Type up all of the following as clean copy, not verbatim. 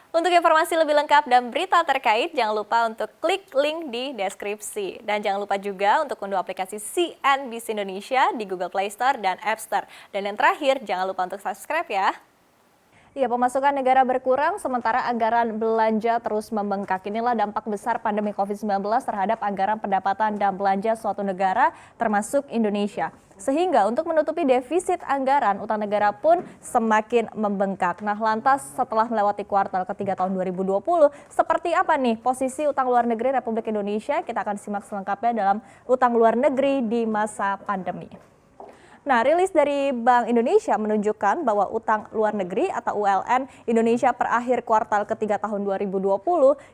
Untuk informasi lebih lengkap dan berita terkait, jangan lupa untuk klik link di deskripsi. Dan jangan lupa juga untuk unduh aplikasi CNBC Indonesia di Google Play Store dan App Store. Dan yang terakhir, jangan lupa untuk subscribe ya. Ya, pemasukan negara berkurang sementara anggaran belanja terus membengkak. Inilah dampak besar pandemi COVID-19 terhadap anggaran pendapatan dan belanja suatu negara termasuk Indonesia. Sehingga untuk menutupi defisit anggaran, utang negara pun semakin membengkak. Nah, lantas setelah melewati kuartal ketiga tahun 2020, seperti apa nih posisi utang luar negeri Republik Indonesia? Kita akan simak selengkapnya dalam utang luar negeri di masa pandemi. Nah, rilis dari Bank Indonesia menunjukkan bahwa utang luar negeri atau ULN Indonesia per akhir kuartal ketiga tahun 2020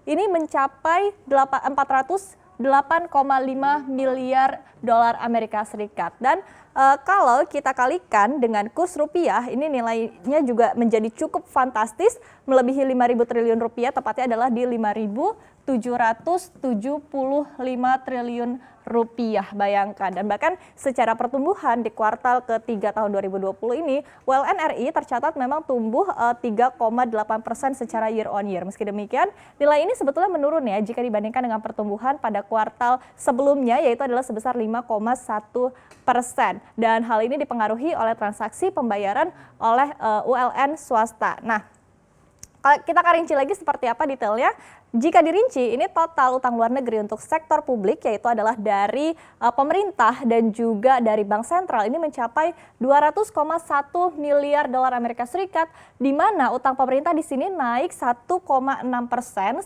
ini mencapai 408,5 miliar dolar Amerika Serikat. Dan kalau kita kalikan dengan kurs rupiah, ini nilainya juga menjadi cukup fantastis, melebihi 5.000 triliun rupiah, tepatnya adalah di 5.775 triliun rupiah, bayangkan. Dan bahkan secara pertumbuhan di kuartal ketiga tahun 2020 ini, ULN RI tercatat memang tumbuh 3,8% secara year on year. Meski demikian, nilai ini sebetulnya menurun ya jika dibandingkan dengan pertumbuhan pada kuartal sebelumnya, yaitu adalah sebesar 5,1%. Dan hal ini dipengaruhi oleh transaksi pembayaran oleh ULN swasta. Nah, kita akan rinci lagi seperti apa detailnya. Jika dirinci, ini total utang luar negeri untuk sektor publik, yaitu adalah dari pemerintah dan juga dari Bank Sentral, ini mencapai 200,1 miliar dolar Amerika Serikat, di mana utang pemerintah di sini naik 1,6%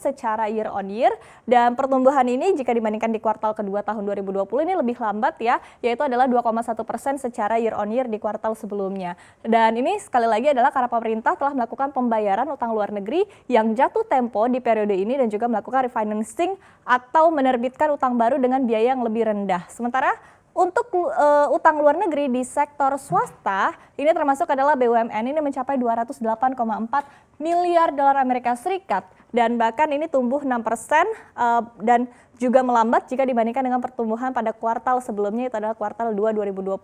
secara year on year, dan pertumbuhan ini jika dibandingkan di kuartal kedua tahun 2020 ini lebih lambat ya, yaitu adalah 2,1% secara year on year di kuartal sebelumnya. Dan ini sekali lagi adalah karena pemerintah telah melakukan pembayaran utang luar negeri yang jatuh tempo di periode ini dan juga melakukan refinancing atau menerbitkan utang baru dengan biaya yang lebih rendah. Sementara untuk utang luar negeri di sektor swasta, ini termasuk adalah BUMN, ini mencapai 208,4 miliar dolar Amerika Serikat. Dan bahkan ini tumbuh 6% dan juga melambat jika dibandingkan dengan pertumbuhan pada kuartal sebelumnya, itu adalah kuartal 2 2020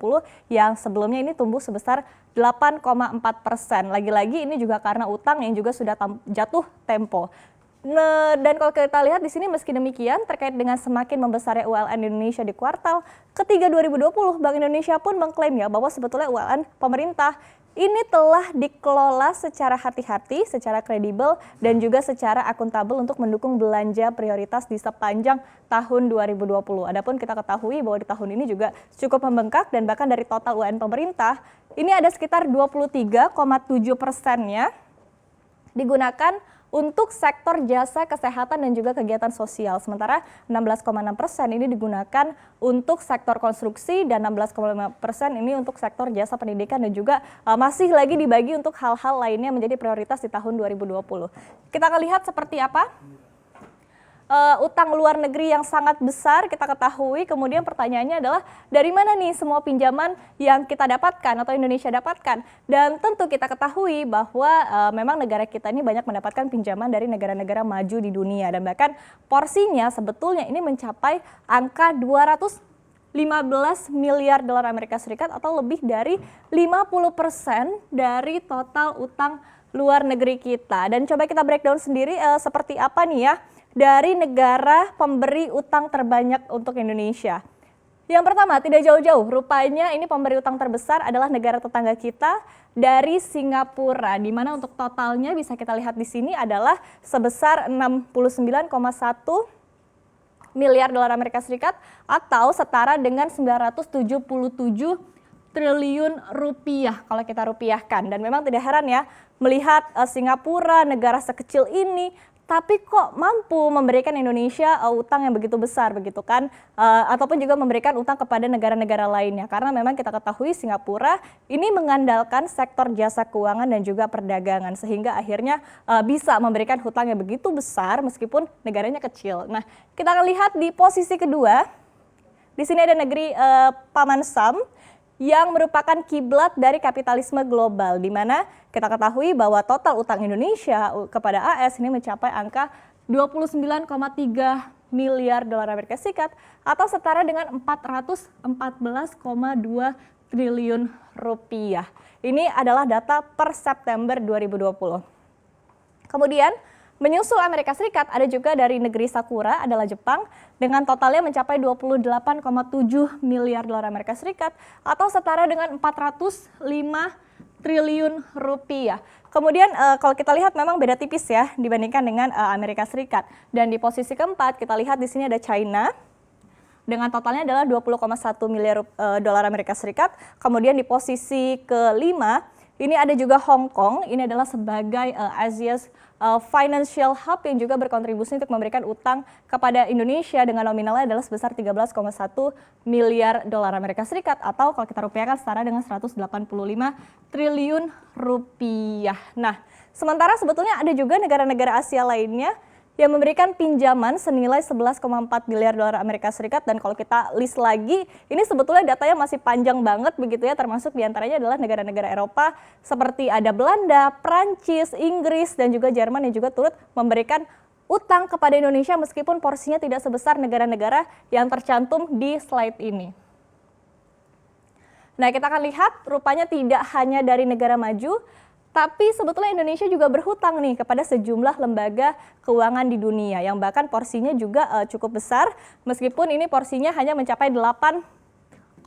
yang sebelumnya ini tumbuh sebesar 8,4%. Lagi-lagi ini juga karena utang yang juga sudah jatuh tempo. Dan kalau kita lihat di sini meski demikian terkait dengan semakin membesarnya ULN Indonesia di kuartal ketiga 2020, Bank Indonesia pun mengklaim ya bahwa sebetulnya ULN pemerintah ini telah dikelola secara hati-hati, secara kredibel dan juga secara akuntabel untuk mendukung belanja prioritas di sepanjang tahun 2020. Adapun kita ketahui bahwa di tahun ini juga cukup membengkak dan bahkan dari total ULN pemerintah ini ada sekitar 23,7%-nya digunakan untuk sektor jasa kesehatan dan juga kegiatan sosial. Sementara 16,6% ini digunakan untuk sektor konstruksi dan 16,5% ini untuk sektor jasa pendidikan dan juga masih lagi dibagi untuk hal-hal lainnya menjadi prioritas di tahun 2020. Kita akan lihat seperti apa utang luar negeri yang sangat besar kita ketahui. Kemudian pertanyaannya adalah dari mana nih semua pinjaman yang kita dapatkan atau Indonesia dapatkan. Dan tentu kita ketahui bahwa memang negara kita ini banyak mendapatkan pinjaman dari negara-negara maju di dunia. Dan bahkan porsinya sebetulnya ini mencapai angka 215 miliar dolar Amerika Serikat atau lebih dari 50% dari total utang luar negeri kita. Dan coba kita breakdown sendiri seperti apa nih ya dari negara pemberi utang terbanyak untuk Indonesia. Yang pertama, tidak jauh-jauh, rupanya ini pemberi utang terbesar adalah negara tetangga kita dari Singapura, di mana untuk totalnya bisa kita lihat di sini adalah sebesar 69,1 miliar dolar Amerika Serikat atau setara dengan 977 triliun rupiah kalau kita rupiahkan. Dan memang tidak heran ya melihat Singapura, negara sekecil ini, tapi kok mampu memberikan Indonesia utang yang begitu besar begitu kan, ataupun juga memberikan utang kepada negara-negara lainnya. Karena memang kita ketahui Singapura ini mengandalkan sektor jasa keuangan dan juga perdagangan sehingga akhirnya bisa memberikan hutang yang begitu besar meskipun negaranya kecil. Nah, kita akan lihat di posisi kedua. Di sini ada negeri Paman Sam yang merupakan kiblat dari kapitalisme global, di mana kita ketahui bahwa total utang Indonesia kepada AS ini mencapai angka 29,3 miliar dolar Amerika Serikat atau setara dengan 414,2 triliun rupiah. Ini adalah data per September 2020. Kemudian Menyusul Amerika Serikat, ada juga dari negeri Sakura adalah Jepang dengan totalnya mencapai 28,7 miliar dolar Amerika Serikat atau setara dengan 405 triliun rupiah. Kemudian kalau kita lihat memang beda tipis ya dibandingkan dengan Amerika Serikat. Dan di posisi keempat kita lihat di sini ada China dengan totalnya adalah 20,1 miliar dolar Amerika Serikat. Kemudian di posisi kelima ini ada juga Hong Kong. Ini adalah sebagai Asia's financial hub yang juga berkontribusi untuk memberikan utang kepada Indonesia dengan nominalnya adalah sebesar 13,1 miliar dolar Amerika Serikat atau kalau kita rupiahkan setara dengan 185 triliun rupiah. Nah, sementara sebetulnya ada juga negara-negara Asia lainnya yang memberikan pinjaman senilai 11,4 miliar dolar Amerika Serikat, dan kalau kita list lagi, ini sebetulnya datanya masih panjang banget begitu ya, termasuk diantaranya adalah negara-negara Eropa seperti ada Belanda, Prancis, Inggris, dan juga Jerman yang juga turut memberikan utang kepada Indonesia meskipun porsinya tidak sebesar negara-negara yang tercantum di slide ini. Nah, kita akan lihat rupanya tidak hanya dari negara maju, tapi sebetulnya Indonesia juga berhutang nih kepada sejumlah lembaga keuangan di dunia yang bahkan porsinya juga cukup besar meskipun ini porsinya hanya mencapai 8,7%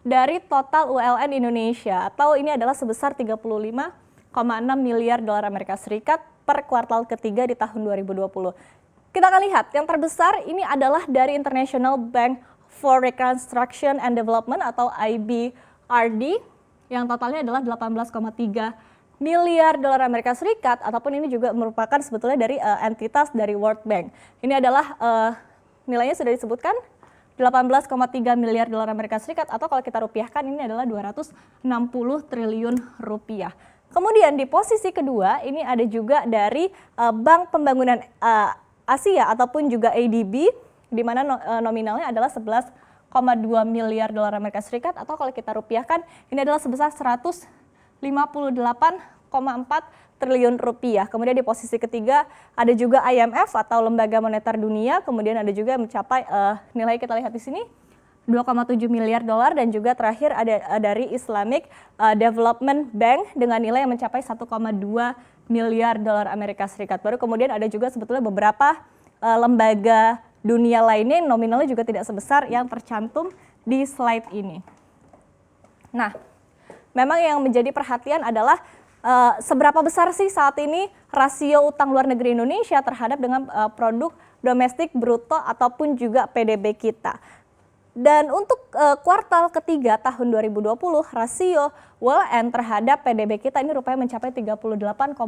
dari total ULN Indonesia atau ini adalah sebesar 35,6 miliar dolar Amerika Serikat per kuartal ketiga di tahun 2020. Kita akan lihat yang terbesar ini adalah dari International Bank for Reconstruction and Development atau IBRD yang totalnya adalah 18,3 miliar dolar Amerika Serikat ataupun ini juga merupakan sebetulnya dari entitas dari World Bank. Ini adalah nilainya sudah disebutkan 18,3 miliar dolar Amerika Serikat atau kalau kita rupiahkan ini adalah 260 triliun rupiah. Kemudian di posisi kedua ini ada juga dari Bank Pembangunan Asia ataupun juga ADB di mana nominalnya adalah 11,2 miliar dolar Amerika Serikat atau kalau kita rupiahkan ini adalah sebesar 158,4 triliun rupiah. Kemudian di posisi ketiga ada juga IMF atau Lembaga Moneter Dunia, kemudian ada juga mencapai nilai kita lihat di sini 2,7 miliar dolar dan juga terakhir ada dari Islamic Development Bank dengan nilai yang mencapai 1,2 miliar dolar Amerika Serikat. Baru kemudian ada juga sebetulnya beberapa lembaga dunia lainnya nominalnya juga tidak sebesar yang tercantum di slide ini. Nah, memang yang menjadi perhatian adalah seberapa besar sih saat ini rasio utang luar negeri Indonesia terhadap dengan produk domestik bruto ataupun juga PDB kita. Dan untuk kuartal ketiga tahun 2020 rasio ULN terhadap PDB kita ini rupanya mencapai 38,1%.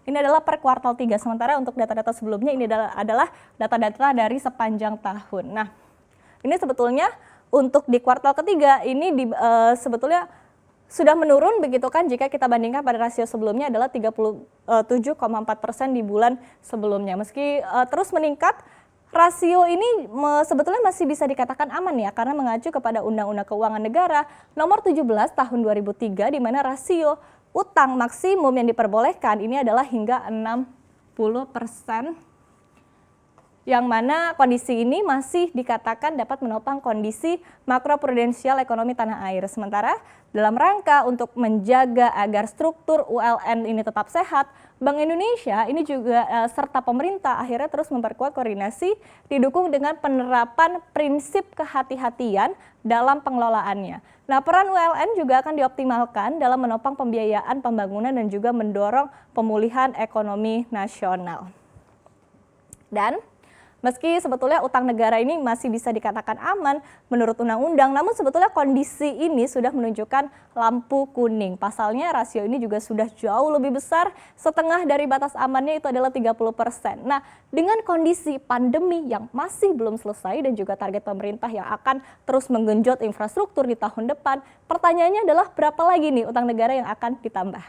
Ini adalah per kuartal 3. Sementara untuk data-data sebelumnya ini adalah data-data dari sepanjang tahun. Nah, ini sebetulnya untuk di kuartal ketiga ini sebetulnya sudah menurun begitu kan jika kita bandingkan pada rasio sebelumnya adalah 37,4% di bulan sebelumnya. Meski terus meningkat, rasio ini sebetulnya masih bisa dikatakan aman ya karena mengacu kepada Undang-Undang Keuangan Negara nomor 17 tahun 2003 di mana rasio utang maksimum yang diperbolehkan ini adalah hingga 60%. Yang mana kondisi ini masih dikatakan dapat menopang kondisi makroprudensial ekonomi tanah air. Sementara dalam rangka untuk menjaga agar struktur ULN ini tetap sehat, Bank Indonesia ini juga serta pemerintah akhirnya terus memperkuat koordinasi didukung dengan penerapan prinsip kehati-hatian dalam pengelolaannya. Nah, peran ULN juga akan dioptimalkan dalam menopang pembiayaan pembangunan dan juga mendorong pemulihan ekonomi nasional. Dan meski sebetulnya utang negara ini masih bisa dikatakan aman menurut undang-undang, namun sebetulnya kondisi ini sudah menunjukkan lampu kuning. Pasalnya rasio ini juga sudah jauh lebih besar, setengah dari batas amannya itu adalah 30%. Nah, dengan kondisi pandemi yang masih belum selesai dan juga target pemerintah yang akan terus menggenjot infrastruktur di tahun depan, pertanyaannya adalah berapa lagi nih utang negara yang akan ditambah?